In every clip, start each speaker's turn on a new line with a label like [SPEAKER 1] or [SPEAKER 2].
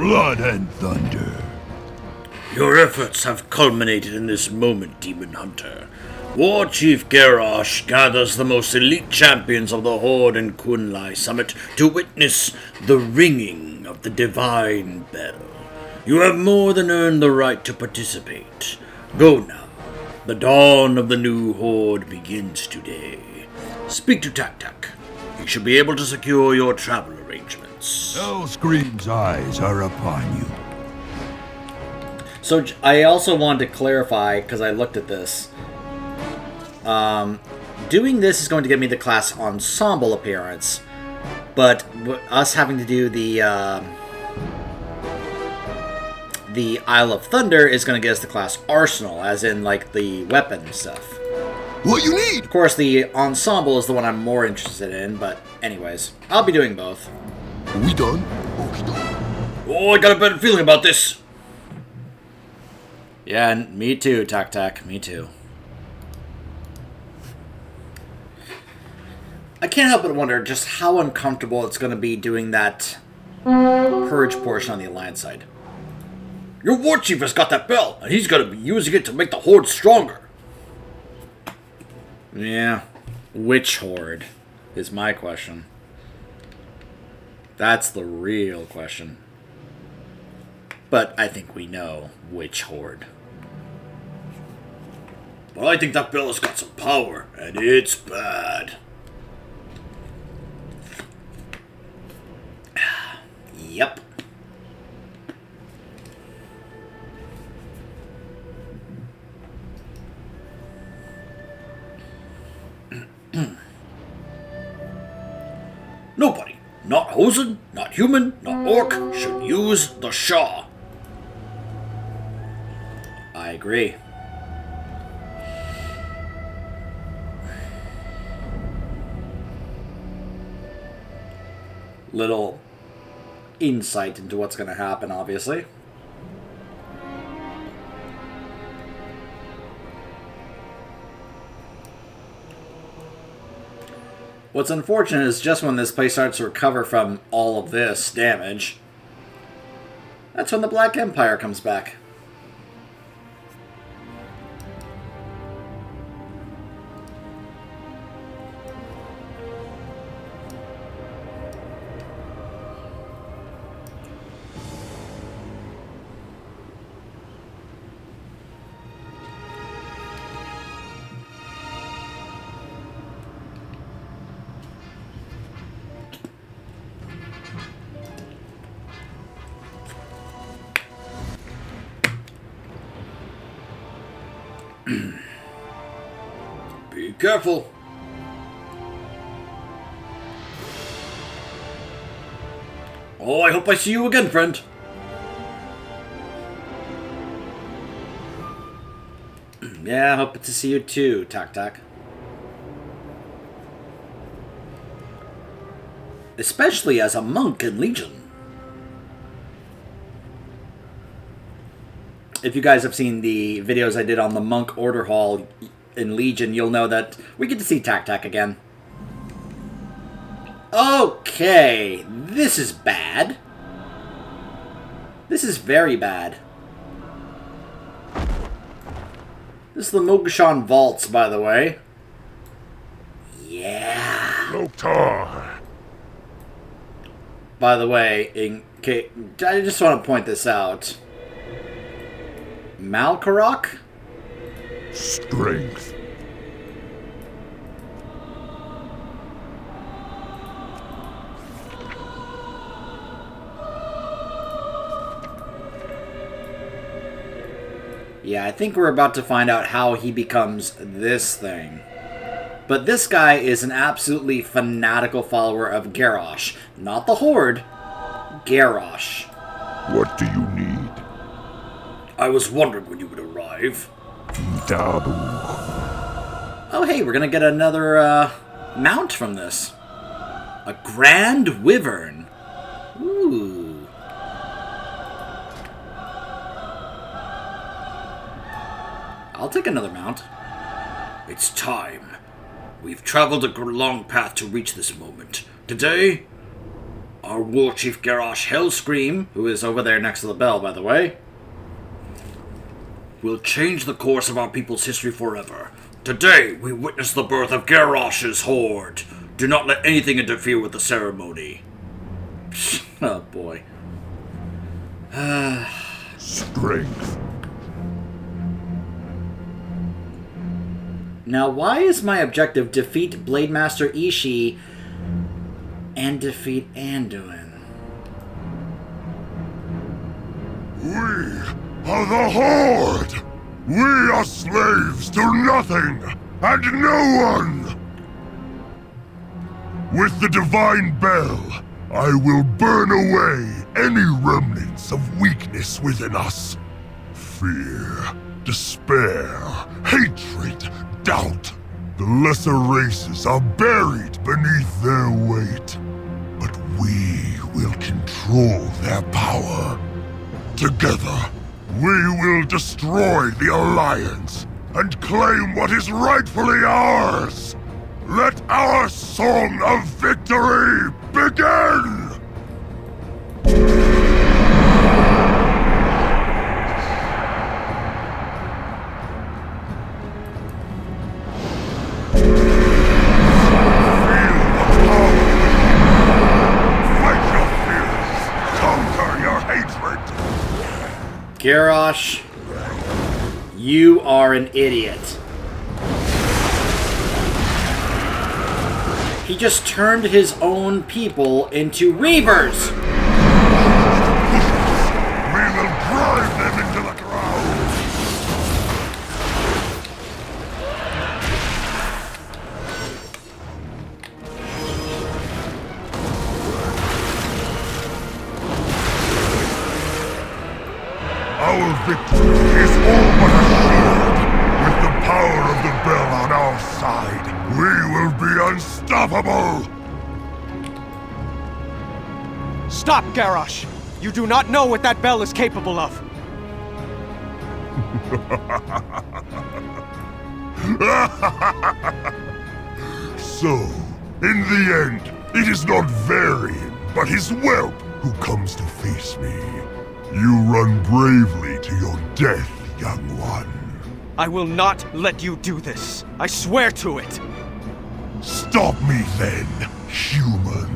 [SPEAKER 1] blood and thunder.
[SPEAKER 2] Your efforts have culminated in this moment, Demon Hunter. War Chief Garrosh gathers the most elite champions of the Horde and Kunlai Summit to witness the ringing of the divine bell. You have more than earned the right to participate. Go now. The dawn of the new Horde begins today. Speak to Tak. He should be able to secure your travel arrangements.
[SPEAKER 1] Hellscream's eyes are upon you.
[SPEAKER 3] So I also wanted to clarify, because I looked at this. Doing this is going to give me the class ensemble appearance, but us having to do the Isle of Thunder is going to get us the class arsenal, as in like the weapon stuff.
[SPEAKER 1] What you need?
[SPEAKER 3] Of course, the ensemble is the one I'm more interested in, but anyways, I'll be doing both.
[SPEAKER 1] We done? Okie doke.
[SPEAKER 2] Oh, I got a better feeling about this.
[SPEAKER 3] Yeah, me too, Tak. Me too. I can't help but wonder just how uncomfortable it's going to be doing that purge portion on the Alliance side.
[SPEAKER 2] Your war chief has got that bell, and he's going to be using it to make the Horde stronger.
[SPEAKER 3] Yeah. Which Horde is my question. That's the real question. But I think we know which Horde.
[SPEAKER 2] But I think that bell has got some power, and it's bad.
[SPEAKER 3] Yep.
[SPEAKER 2] Nobody, not Hosen, not human, not orc, should use the Shaw.
[SPEAKER 3] I agree. Little insight into what's going to happen, obviously. What's unfortunate is just when this place starts to recover from all of this damage, that's when the Black Empire comes back.
[SPEAKER 2] Be careful. Oh, I hope I see you again, friend.
[SPEAKER 3] Yeah, I hope to see you too, Tak. Especially as a monk in Legion. If you guys have seen the videos I did on the Monk Order Hall in Legion, you'll know that we get to see Tak again. Okay, this is bad. This is very bad. This is the Mogashan Vaults, by the way. Yeah.
[SPEAKER 1] Loktar.
[SPEAKER 3] By the way, I just want to point this out. Malkarok?
[SPEAKER 1] Strength.
[SPEAKER 3] Yeah, I think we're about to find out how he becomes this thing. But this guy is an absolutely fanatical follower of Garrosh. Not the Horde. Garrosh.
[SPEAKER 1] What do you need?
[SPEAKER 2] I was wondering when you would arrive.
[SPEAKER 1] Dabu.
[SPEAKER 3] Oh, hey, we're gonna get another, mount from this. A Grand Wyvern. Ooh. I'll take another mount.
[SPEAKER 2] It's time. We've traveled a long path to reach this moment. Today,
[SPEAKER 3] Our War Chief Garrosh Hellscream, who is over there next to the bell, by the way, will change the course of our people's history forever. Today, we witness the birth of Garrosh's Horde. Do not let anything interfere with the ceremony. Oh, boy.
[SPEAKER 1] Strength.
[SPEAKER 3] Now, why is my objective defeat Blademaster Ishii and defeat Anduin?
[SPEAKER 1] We are the Horde! We are slaves to nothing and no one! With the Divine Bell, I will burn away any remnants of weakness within us. Fear, despair, hatred, doubt. The lesser races are buried beneath their weight. But we will control their power. Together, we will destroy the Alliance and claim what is rightfully ours. Let our song of victory begin!
[SPEAKER 3] Garrosh, you are an idiot. He just turned his own people into Reavers!
[SPEAKER 1] We will drive them into the ground! Our victory is all but assured. With the power of the bell on our side, we will be unstoppable!
[SPEAKER 4] Stop, Garrosh! You do not know what that bell is capable of!
[SPEAKER 1] So, in the end, it is not Varian, but his whelp who comes to face me. You run bravely to your death, young one.
[SPEAKER 4] I will not let you do this. I swear to it.
[SPEAKER 1] Stop me then, human.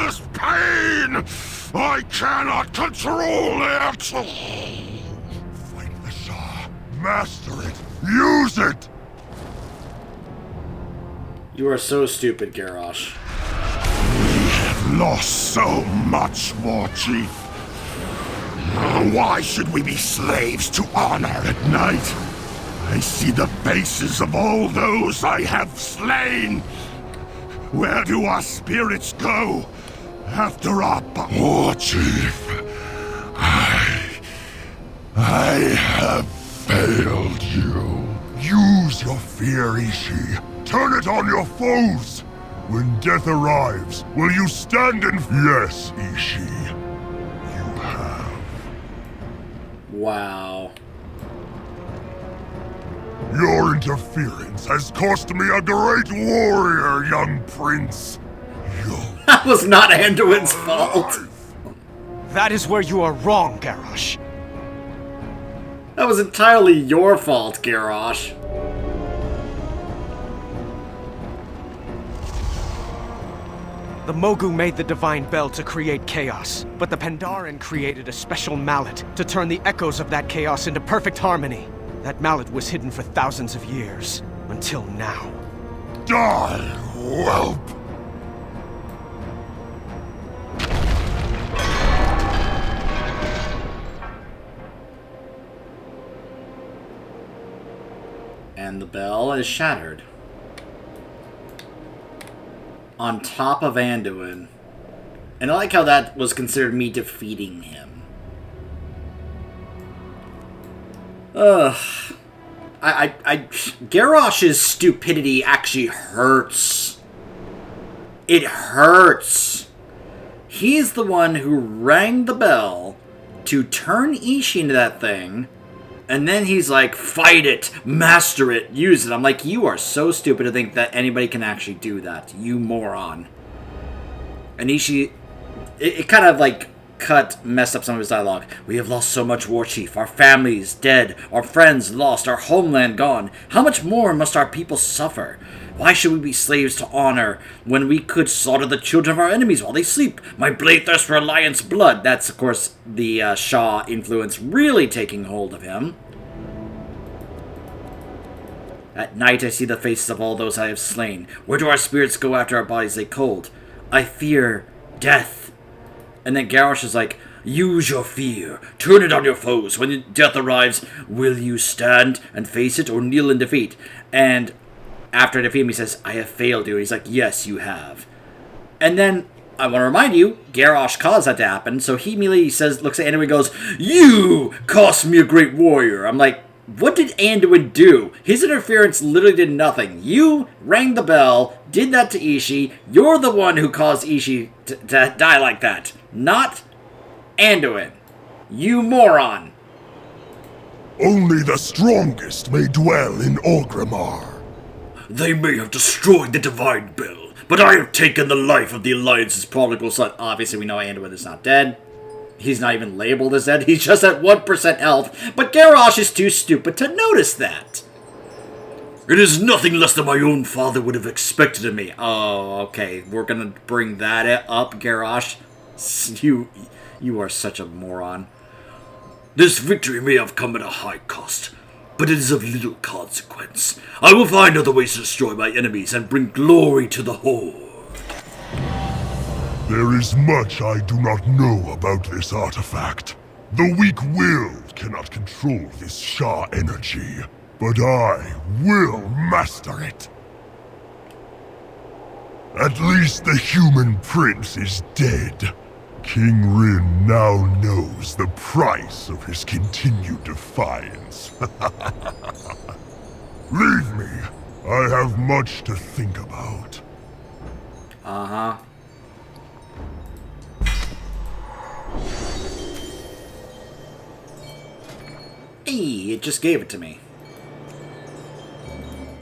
[SPEAKER 1] This pain! I cannot control it! Fight the Shah. Master it. Use it!
[SPEAKER 3] You are so stupid, Garrosh.
[SPEAKER 1] We have lost so much, War Chief. Why should we be slaves to honor at night? I see the faces of all those I have slain. Where do our spirits go after our War Chief? I have failed you. Use your fear, Ishii. Turn it on your foes! When death arrives, will you stand and... Yes, Ishii. You have.
[SPEAKER 3] Wow.
[SPEAKER 1] Your interference has cost me a great warrior, young prince.
[SPEAKER 3] That was not Anduin's fault.
[SPEAKER 4] That is where you are wrong, Garrosh.
[SPEAKER 3] That was entirely your fault, Garrosh.
[SPEAKER 4] The Mogu made the Divine Bell to create chaos, but the Pandaren created a special mallet to turn the echoes of that chaos into perfect harmony. That mallet was hidden for thousands of years, until now.
[SPEAKER 1] Die, whelp!
[SPEAKER 3] And the bell is shattered. On top of Anduin. And I like how that was considered me defeating him. Ugh. Garrosh's stupidity actually hurts. It hurts. He's the one who rang the bell to turn Ishii into that thing, and then he's like, fight it, master it, use it. I'm like, you are so stupid to think that anybody can actually do that, you moron. And Ishii, it kind of like messed up some of his dialogue. We have lost so much, War Chief. Our families dead, our friends lost, our homeland gone. How much more must our people suffer? Why should we be slaves to honor when we could slaughter the children of our enemies while they sleep? My blade thirsts for alliance blood. That's, of course, the Shah influence really taking hold of him. At night I see the faces of all those I have slain. Where do our spirits go after our bodies lay cold? I fear death. And then Garrosh is like, use your fear. Turn it on your foes. When death arrives, will you stand and face it or kneel in defeat? And after defeat him, he says, I have failed you. He's like, yes, you have. And then, I want to remind you, Garrosh caused that to happen, so he immediately says, looks at Anduin and goes, you cost me a great warrior. I'm like, what did Anduin do? His interference literally did nothing. You rang the bell, did that to Ishii. You're the one who caused Ishii to die like that. Not Anduin. You moron.
[SPEAKER 1] Only the strongest may dwell in Orgrimmar.
[SPEAKER 2] They may have destroyed the Divine Bell, but I have taken the life of the Alliance's
[SPEAKER 3] Prodigal son. Obviously, we know Anduin is not dead. He's not even labeled as dead. He's just at 1% health. But Garrosh is too stupid to notice that.
[SPEAKER 2] It is nothing less than my own father would have expected of me.
[SPEAKER 3] Oh, okay. We're going to bring that up, Garrosh. You are such a moron.
[SPEAKER 2] This victory may have come at a high cost, but it is of little consequence. I will find other ways to destroy my enemies and bring glory to the Horde.
[SPEAKER 1] There is much I do not know about this artifact. The weak-willed cannot control this Shah energy, but I will master it. At least the human prince is dead. King Rin now knows the price of his continued defiance. Leave me. I have much to think about.
[SPEAKER 3] Uh-huh. Hey, it just gave it to me.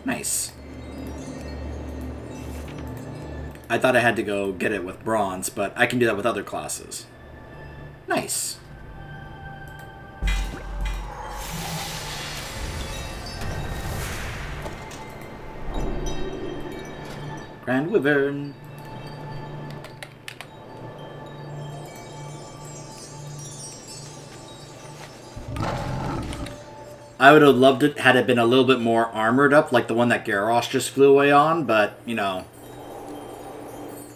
[SPEAKER 3] Nice. I thought I had to go get it with bronze, but I can do that with other classes. Nice. Grand Wyvern. I would have loved it had it been a little bit more armored up, like the one that Garrosh just flew away on, but, you know.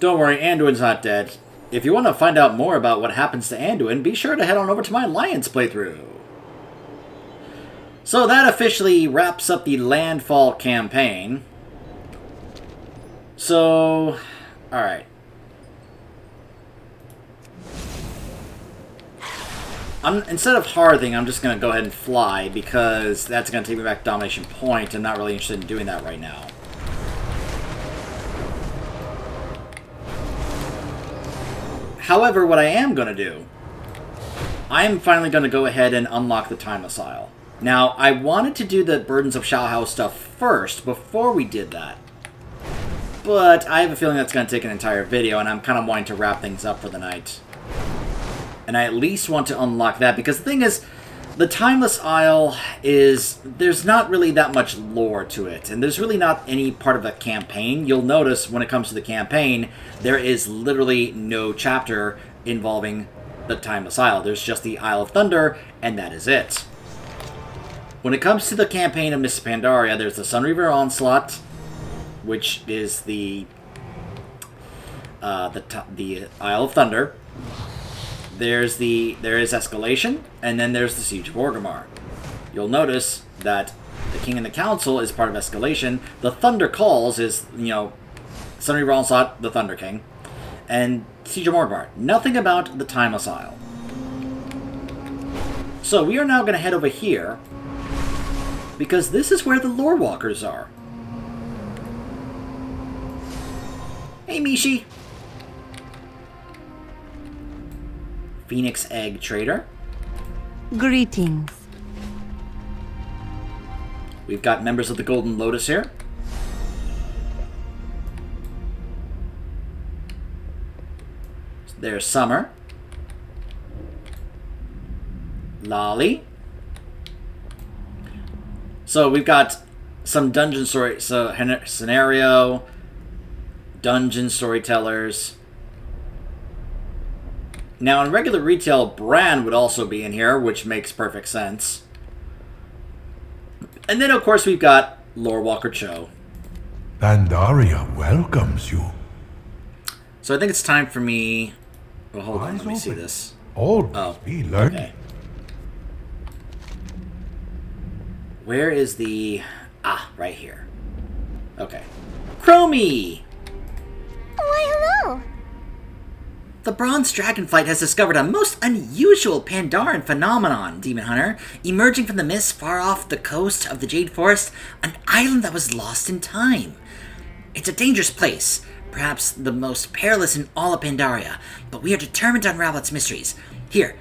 [SPEAKER 3] Don't worry, Anduin's not dead. If you want to find out more about what happens to Anduin, be sure to head on over to my Alliance playthrough. So that officially wraps up the Landfall campaign. So, alright. Instead of Hearthing, I'm just going to go ahead and fly, because that's going to take me back to Domination Point. I'm not really interested in doing that right now. However, what I am going to do, I am finally going to go ahead and unlock the Timeless Isle. Now, I wanted to do the Burdens of Shao Hao stuff first, before we did that. But I have a feeling that's going to take an entire video, and I'm kind of wanting to wrap things up for the night. And I at least want to unlock that, because the thing is, the Timeless Isle is, there's not really that much lore to it, and there's really not any part of the campaign. You'll notice when it comes to the campaign, there is literally no chapter involving the Timeless Isle. There's just the Isle of Thunder, and that is it. When it comes to the campaign of Miss Pandaria, there's the Sunreaver Onslaught, which is the Isle of Thunder. There is Escalation, and then there's the Siege of Orgrimmar. You'll notice that the King and the Council is part of Escalation. The Thunder Calls is, you know, Sunreaver Onslaught, the Thunder King, and Siege of Orgrimmar. Nothing about the Timeless Isle. So we are now going to head over here, because this is where the Lore Walkers are. Hey, Mishi. Phoenix Egg Trader.
[SPEAKER 5] Greetings.
[SPEAKER 3] We've got members of the Golden Lotus here. There's Summer. Lolly. So we've got some dungeon story, scenario, dungeon storytellers. Now in regular retail, Bran would also be in here, which makes perfect sense. And then of course we've got Lore Walker Cho.
[SPEAKER 1] Pandaria welcomes you.
[SPEAKER 3] So I think it's time for me. Well, hold on, let me see this.
[SPEAKER 1] Always be learning.
[SPEAKER 3] Okay. Where is the... Ah, right here. Okay. Chromie!
[SPEAKER 6] Why, hello!
[SPEAKER 3] The bronze dragonflight has discovered a most unusual Pandaran phenomenon, Demon Hunter, emerging from the mist far off the coast of the Jade Forest, an island that was lost in time. It's a dangerous place, perhaps the most perilous in all of Pandaria, but we are determined to unravel its mysteries. Here,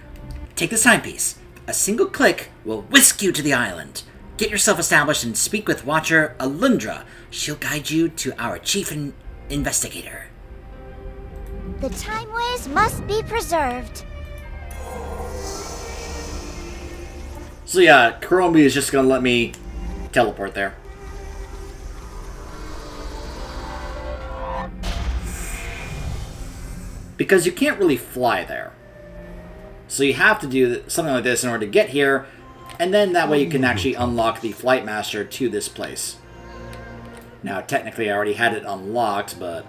[SPEAKER 3] take this timepiece. A single click will whisk you to the island. Get yourself established and speak with Watcher Alundra. She'll guide you to our chief investigator.
[SPEAKER 6] The time ways must be preserved.
[SPEAKER 3] So yeah, Chromie is just gonna let me teleport there. Because you can't really fly there. So you have to do something like this in order to get here, and then that way you can actually unlock the Flight Master to this place. Now, technically I already had it unlocked, but...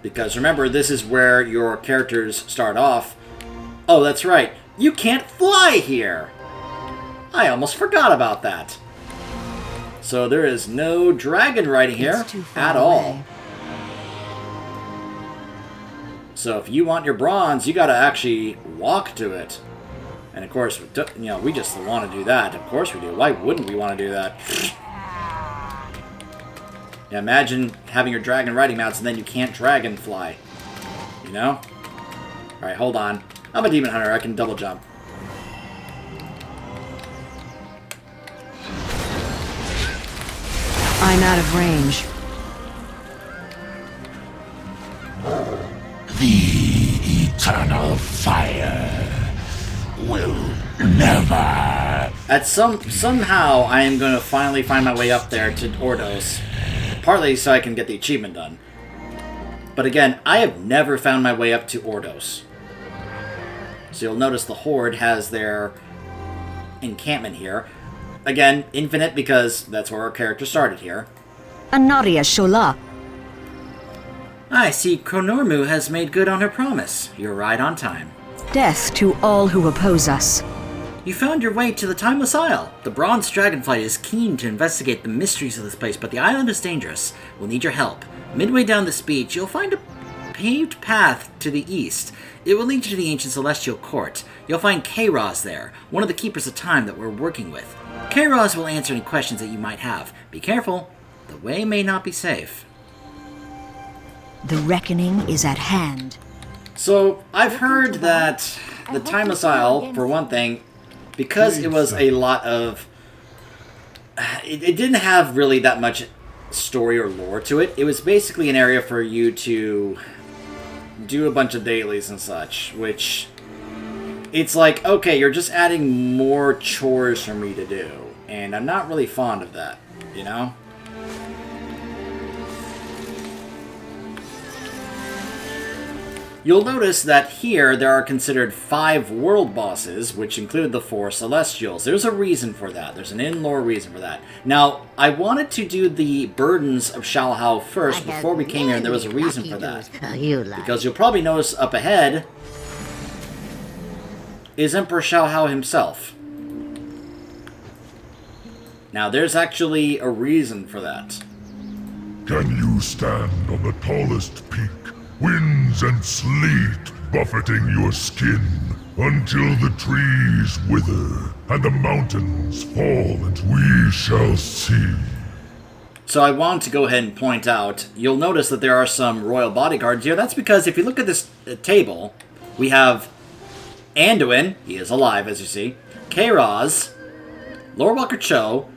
[SPEAKER 3] Because remember, this is where your characters start off. Oh, that's right. You can't fly here! I almost forgot about that. So there is no dragon riding here at all. So if you want your bronze, you gotta actually walk to it. And of course, we just want to do that. Of course we do. Why wouldn't we want to do that? Yeah, imagine having your dragon riding mounts and then you can't dragon fly. You know? Alright, hold on. I'm a demon hunter. I can double jump.
[SPEAKER 5] I'm out of range.
[SPEAKER 1] The eternal fire will never...
[SPEAKER 3] Somehow, I am going to finally find my way up there to Ordos. Partly so I can get the achievement done. But again, I have never found my way up to Ordos. So you'll notice the Horde has their encampment here. Again, infinite because that's where our character started here.
[SPEAKER 5] Anaria Shola.
[SPEAKER 3] I see Kronormu has made good on her promise. You're right on time.
[SPEAKER 5] Death to all who oppose us.
[SPEAKER 3] You found your way to the Timeless Isle. The Bronze Dragonflight is keen to investigate the mysteries of this place, but the island is dangerous. We'll need your help. Midway down this beach, you'll find a paved path to the east. It will lead you to the ancient Celestial Court. You'll find Kairos there, one of the Keepers of Time that we're working with. Kairos will answer any questions that you might have. Be careful. The way may not be safe.
[SPEAKER 5] The reckoning is at hand.
[SPEAKER 3] So, I've heard that the Timeless Isle, for one thing, because it was a lot of... It didn't have really that much story or lore to it. It was basically an area for you to do a bunch of dailies and such, which... It's like, okay, you're just adding more chores for me to do, and I'm not really fond of that, you know? You'll notice that here there are considered 5 world bosses, which include the 4 Celestials. There's a reason for that. There's an in-lore reason for that. Now, I wanted to do the Burdens of Shalhao first before we came here, and there was a reason for that. Because you'll probably notice up ahead is Emperor Shalhao himself. Now, there's actually a reason for that.
[SPEAKER 1] Can you stand on the tallest peak? Winds and sleet buffeting your skin until the trees wither and the mountains fall, and we shall see.
[SPEAKER 3] So I want to go ahead and point out, you'll notice that there are some royal bodyguards here. That's because if you look at this table, We have Anduin, he is alive as you see, Kairos, Lord Walker Cho,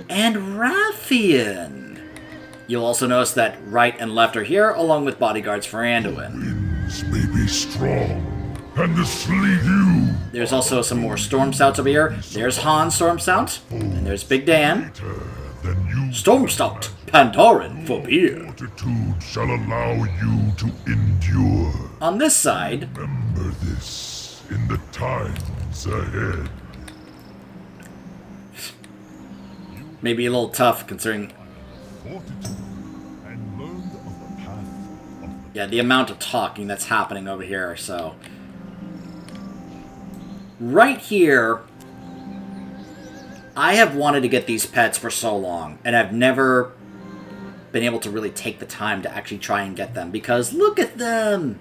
[SPEAKER 3] and Rathian. You'll also notice that right and left are here, along with bodyguards for Anduin.
[SPEAKER 1] Winds may be strong, and the sleet you
[SPEAKER 3] There's also some more Storm Stouts over here. There's Han Storm Stout, and there's Big Dan.
[SPEAKER 1] than you
[SPEAKER 3] Storm Stout, Pandaran for beer.
[SPEAKER 1] fortitude shall allow you to endure.
[SPEAKER 3] On this side,
[SPEAKER 1] Remember this in the times ahead.
[SPEAKER 3] maybe a little tough considering,
[SPEAKER 1] Fortitude and learned of the path of
[SPEAKER 3] yeah, the amount of talking that's happening over here, so. Right here, I have wanted to get these pets for so long, and I've never been able to really take the time to actually try and get them, because look at them!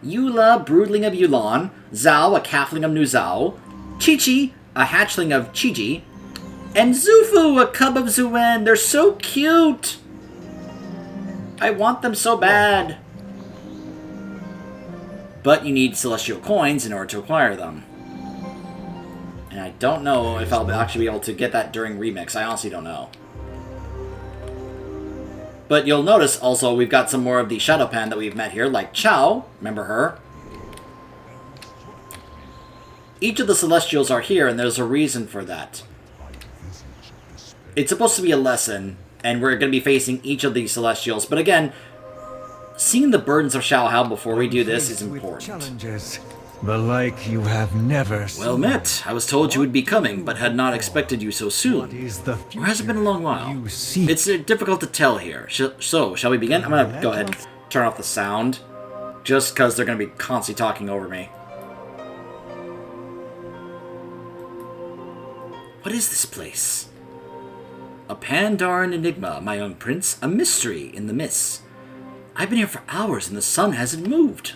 [SPEAKER 3] Eula, broodling of Yulan, Zhao, a calfling of Nuzao, Chi-Chi, a hatchling of Chi-Chi, and Zufu, a cub of Zuen. They're so cute! I want them so bad. But you need celestial coins in order to acquire them. And I don't know if I'll actually be able to get that during Remix. I honestly don't know. But you'll notice also we've got some more of the Shadow Pan that we've met here, like Chao. Remember her? Each of the Celestials are here, and there's a reason for that. It's supposed to be a lesson, and we're going to be facing each of these Celestials. But again, seeing the burdens of Xiao Hao before we do this is important.
[SPEAKER 7] Challenges, the like you have never seen.
[SPEAKER 3] Well met. I was told you would be coming, but had not expected you so
[SPEAKER 7] What
[SPEAKER 3] soon.
[SPEAKER 7] is the
[SPEAKER 3] Or has it been a long while?
[SPEAKER 7] you seek?
[SPEAKER 3] It's difficult to tell here. So, shall we begin? I'm going to go ahead and turn off the sound, just because they're going to be constantly talking over me. What is this place? A Pandaran enigma, my young prince. A mystery in the mists. I've been here for hours and the sun hasn't moved.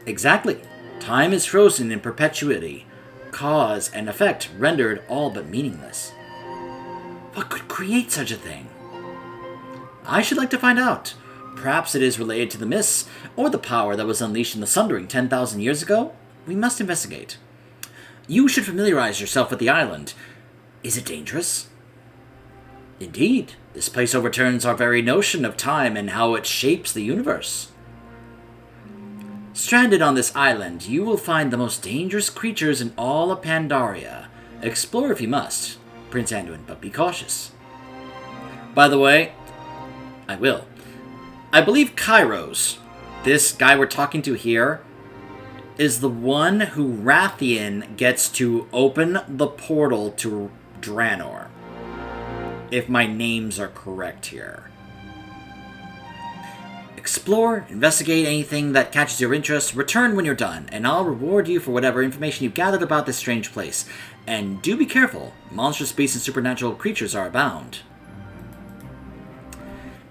[SPEAKER 3] Exactly. Time is frozen in perpetuity. Cause and effect rendered all but meaningless. What could create such a thing? I should like to find out. Perhaps it is related to the mists, or the power that was unleashed in the Sundering 10,000 years ago? We must investigate. You should familiarize yourself with the island. Is it dangerous? Indeed. This place overturns our very notion of time and how it shapes the universe. Stranded on this island, you will find the most dangerous creatures in all of Pandaria. Explore if you must, Prince Anduin, but be cautious. By the way, I will. I believe Kairos, this guy we're talking to here, is the one who Rathian gets to open the portal to Draenor. If my names are correct here. Explore, investigate anything that catches your interest, return when you're done, and I'll reward you for whatever information you've gathered about this strange place. And do be careful, monstrous beasts and supernatural creatures are abound.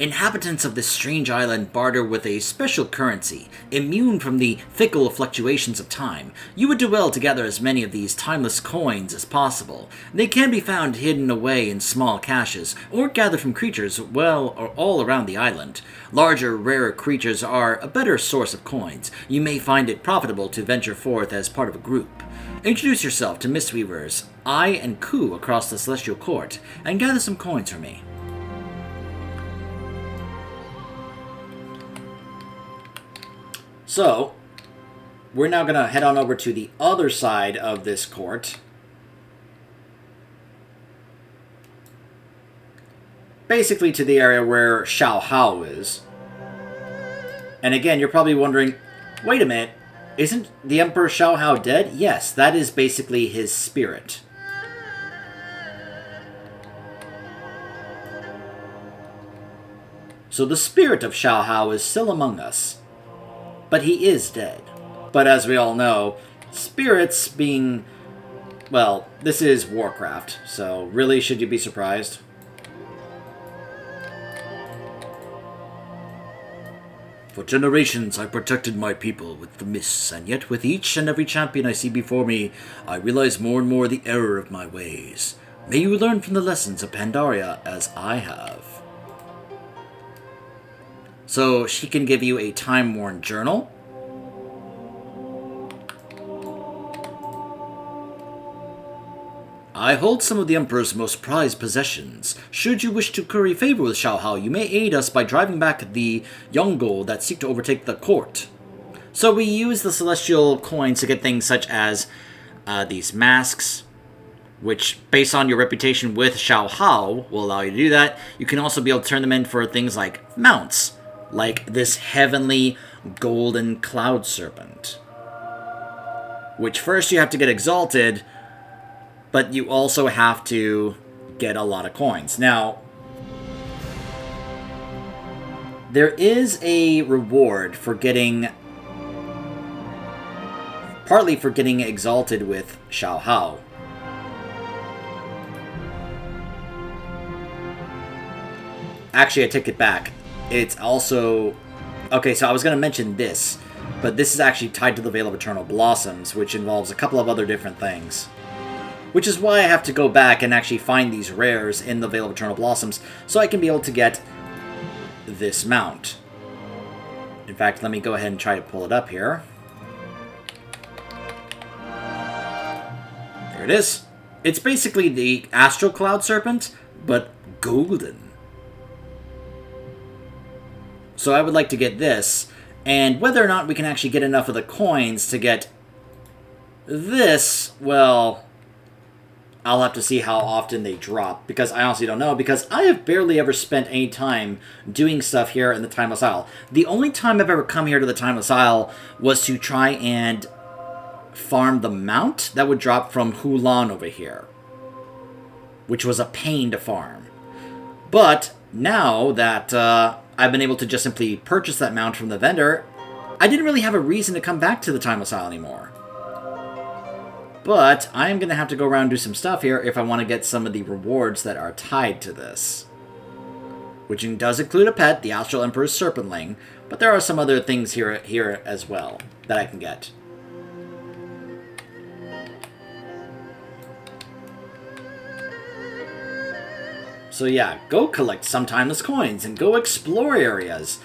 [SPEAKER 3] Inhabitants of this strange island barter with a special currency, immune from the fickle fluctuations of time. You would do well to gather as many of these timeless coins as possible. They can be found hidden away in small caches, or gathered from creatures well or all around the island. Larger, rarer creatures are a better source of coins. You may find it profitable to venture forth as part of a group. Introduce yourself to Mistweavers, I and Ku across the Celestial Court, and gather some coins for me. So, we're now going to head on over to the other side of this court. Basically to the area where Xiao Hao is. And again, you're probably wondering, wait a minute, isn't the Emperor Xiao Hao dead? Yes, that is basically his spirit. So the spirit of Xiao Hao is still among us. But he is dead. But as we all know, spirits being... Well, this is Warcraft, so really should you be surprised? For generations I protected my people with the mists, and yet with each and every champion I see before me, I realize more and more the error of my ways. May you learn from the lessons of Pandaria as I have. So she can give you a time-worn journal. I hold some of the Emperor's most prized possessions. Should you wish to curry favor with Xiao Hao, you may aid us by driving back the Yongle that seek to overtake the court. So we use the celestial coins to get things such as these masks, which, based on your reputation with Xiao Hao, will allow you to do that. You can also be able to turn them in for things like mounts, like this heavenly golden cloud serpent, which first you have to get exalted, but you also have to get a lot of coins. Now, there is a reward for getting, partly for getting exalted with Xiao Hao. Actually, I take it back. It's also... Okay, so I was going to mention this, but this is actually tied to the Veil of Eternal Blossoms, which involves a couple of other different things. Which is why I have to go back and actually find these rares in the Veil of Eternal Blossoms, so I can be able to get this mount. In fact, let me go ahead and try to pull it up here. There it is. It's basically the Astral Cloud Serpent, but golden. So I would like to get this, and whether or not we can actually get enough of the coins to get this, well, I'll have to see how often they drop, because I honestly don't know, because I have barely ever spent any time doing stuff here in the Timeless Isle. The only time I've ever come here to the Timeless Isle was to try and farm the mount that would drop from Hulan over here, which was a pain to farm. But now that I've been able to just simply purchase that mount from the vendor, I didn't really have a reason to come back to the Timeless Isle anymore. But I am going to have to go around and do some stuff here if I want to get some of the rewards that are tied to this. Which does include a pet, the Astral Emperor's Serpentling, but there are some other things here as well that I can get. So yeah, go collect some timeless coins and go explore areas.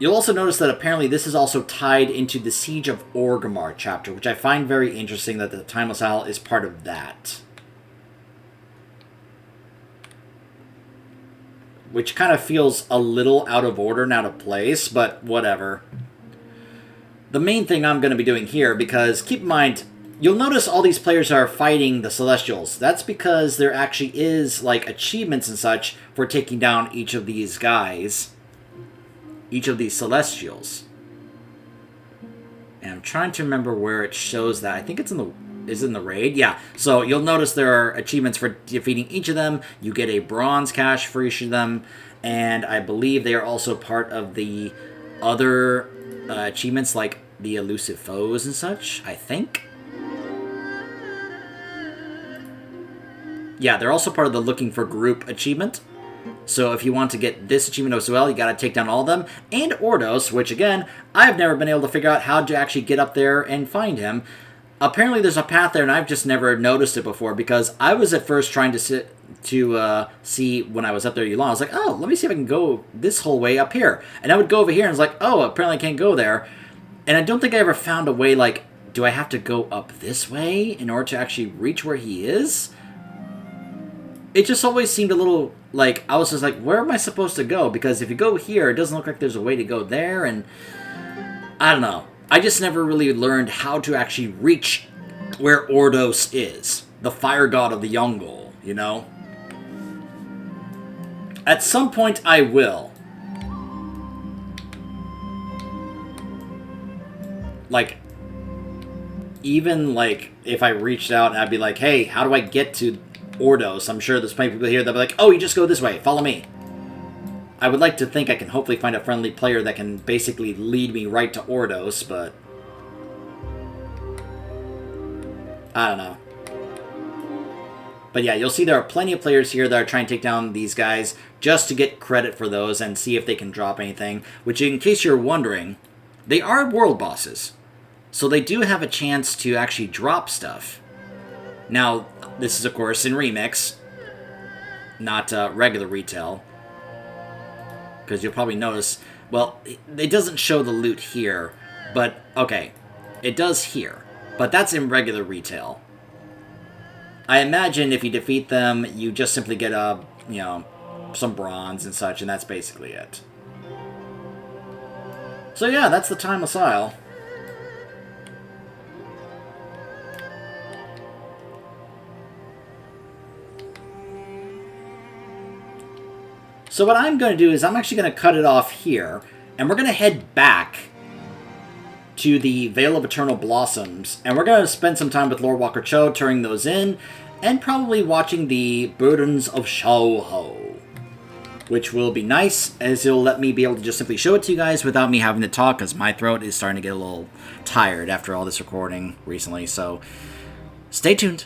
[SPEAKER 3] You'll also notice that apparently this is also tied into the Siege of Orgrimmar chapter, which I find very interesting that the Timeless Isle is part of that. Which kind of feels a little out of order and out of place, but whatever. The main thing I'm going to be doing here, because keep in mind, you'll notice all these players are fighting the Celestials. That's because there actually is, like, achievements and such for taking down each of these guys. Each of these Celestials. And I'm trying to remember where it shows that. I think it's in the raid? Yeah. So you'll notice there are achievements for defeating each of them. You get a bronze cache for each of them. And I believe they are also part of the other achievements, like the elusive foes and such, I think. Yeah, they're also part of the looking for group achievement. So if you want to get this achievement as well, you got to take down all of them. And Ordos, which again, I've never been able to figure out how to actually get up there and find him. Apparently there's a path there, and I've just never noticed it before, because I was at first trying to see when I was up there Yulan. I was like, oh, let me see if I can go this whole way up here. And I would go over here, and it's like, oh, apparently I can't go there. And I don't think I ever found a way, like, do I have to go up this way in order to actually reach where he is? It just always seemed a little, like, I was just like, where am I supposed to go? Because if you go here, it doesn't look like there's a way to go there, and I don't know. I just never really learned how to actually reach where Ordos is, the fire god of the Yongle, you know? At some point, I will. Like, even, like, if I reached out and I'd be like, hey, how do I get to Ordos? I'm sure there's plenty of people here that'll be like, oh, you just go this way, follow me. I would like to think I can hopefully find a friendly player that can basically lead me right to Ordos, but I don't know. But yeah, you'll see there are plenty of players here that are trying to take down these guys just to get credit for those and see if they can drop anything, which, in case you're wondering, they are world bosses. So they do have a chance to actually drop stuff. Now, this is, of course, in Remix, not regular retail. Because you'll probably notice, well, it doesn't show the loot here, but, okay, it does here. But that's in regular retail. I imagine if you defeat them, you just simply get some bronze and such, and that's basically it. So yeah, that's the Timeless Isle. So what I'm going to do is I'm actually going to cut it off here, and we're going to head back to the Vale of Eternal Blossoms, and we're going to spend some time with Lord Walker Cho, turning those in, and probably watching the Burdens of Shouho, which will be nice, as it'll let me be able to just simply show it to you guys without me having to talk, because my throat is starting to get a little tired after all this recording recently, so stay tuned.